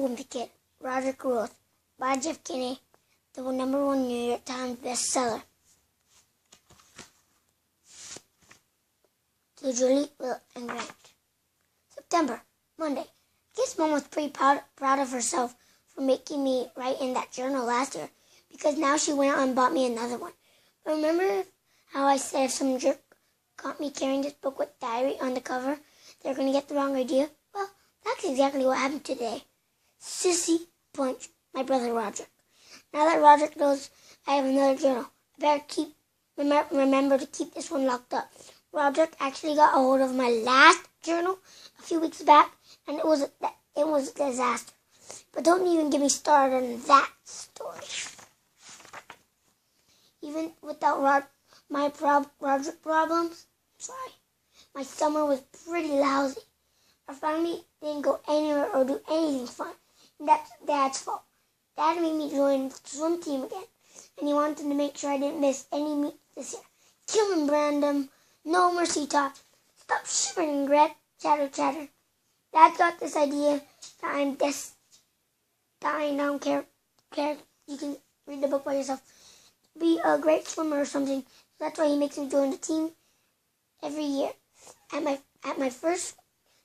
Wimpy Kid, Rodrick Growth, by Jeff Kinney, the #1 New York Times bestseller. To Julie, Will, and Grant. September, Monday. I guess Mom was pretty proud of herself for making me write in that journal last year, because now she went out and bought me another one. But remember how I said if some jerk caught me carrying this book with diary on the cover, they're going to get the wrong idea? Well, that's exactly what happened today. Sissy punched my brother Rodrick. Now that Rodrick knows I have another journal, I better remember to keep this one locked up. Rodrick actually got a hold of my last journal a few weeks back, and it was a disaster. But don't even get me started on that story. Even without my Rodrick problems, my summer was pretty lousy. Our family didn't go anywhere or do anything fun, and that's Dad's fault. Dad made me join the swim team again, and he wanted to make sure I didn't miss any meets this year. Kill him, Brandon. No mercy talk. Stop shivering, Gret. Chatter, chatter. Dad got this idea that I'm dying. I don't care. You can read the book by yourself. Be a great swimmer or something. So that's why he makes me join the team every year. At my first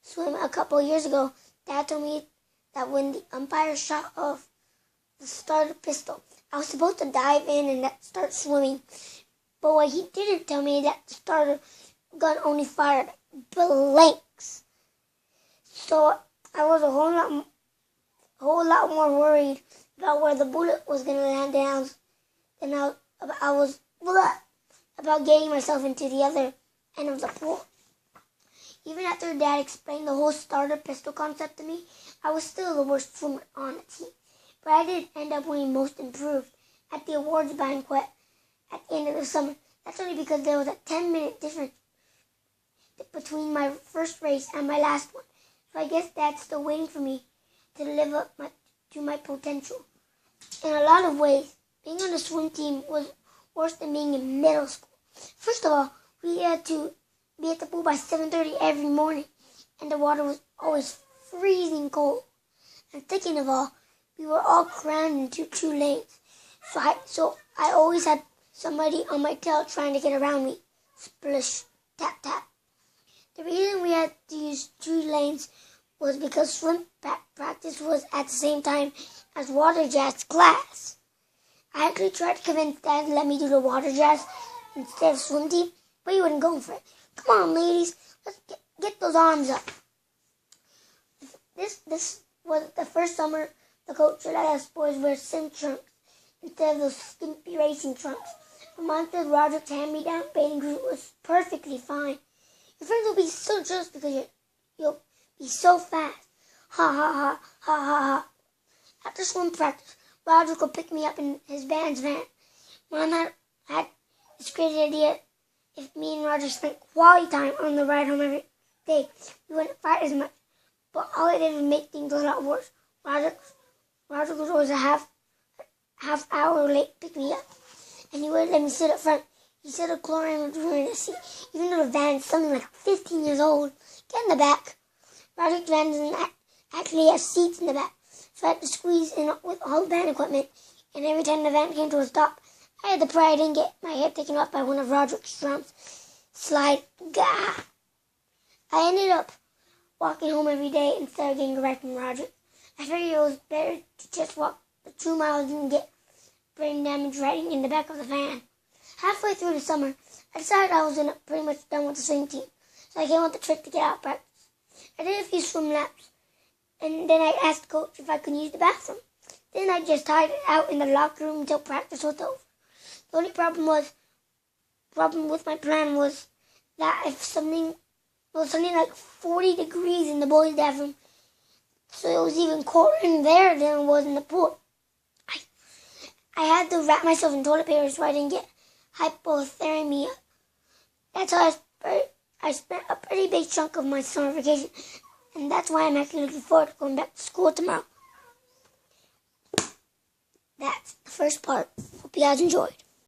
swim a couple of years ago, Dad told me that when the umpire shot off the starter pistol, I was supposed to dive in and start swimming. But what he didn't tell me that the starter gun only fired blanks. So I was a whole lot more worried about where the bullet was going to land than I was about getting myself into the other end of the pool. Even after Dad explained the whole starter pistol concept to me, I was still the worst swimmer on the team. But I did end up winning Most Improved at the awards banquet at the end of the summer. That's only because there was a 10-minute difference between my first race and my last one. So I guess Dad's still waiting for me to live up to my potential. In a lot of ways, being on the swim team was worse than being in middle school. First of all, we had to be at the pool by 7:30 every morning, and the water was always freezing cold. And second of all, we were all crammed into 2 lanes. So I always had somebody on my tail trying to get around me. Splish, tap, tap. The reason we had to use 2 lanes was because swim practice was at the same time as water jazz class. I actually tried to convince Dad to let me do the water jazz instead of swim team, but he wasn't going for it. Come on, ladies, let's get those arms up. This was the first summer the coach let us boys wear swim trunks instead of those skimpy racing trunks. A month of Rodrick's hand-me-down bathing suit was perfectly fine. Your friends will be so jealous because you'll be so fast. Ha ha ha ha ha ha. After swim practice, Rodrick would pick me up in his band's van. Mom had this crazy idea: if me and Roger spent quality time on the ride home every day, we wouldn't fight as much. But all it did was make things a lot worse. Rodrick was always a half hour late to pick me up, and he wouldn't let me sit up front. He said a chlorine was ruining the seat, even though the van is something like 15 years old. Get in the back. Rodrick's van doesn't actually have seats in the back, so I had to squeeze in with all the van equipment, and every time the van came to a stop, I had to pray I didn't get my head taken off by one of Rodrick's drums. Slide. Gah! I ended up walking home every day instead of getting a ride from Rodrick. I figured it was better to just walk the 2 miles and get brain damage riding in the back of the van. Halfway through the summer, I decided I was pretty much done with the swim team, so I came up with the trick to get out of practice. I did a few swim laps, and then I asked the coach if I could use the bathroom. Then I just hid out in the locker room until practice was over. The only problem with my plan was that if something like 40 degrees in the boys' bathroom, so it was even colder in there than it was in the pool. I had to wrap myself in toilet paper so I didn't get hypothermia. That's how I spent a pretty big chunk of my summer vacation, and that's why I'm actually looking forward to going back to school tomorrow. That's the first part. Hope you guys enjoyed.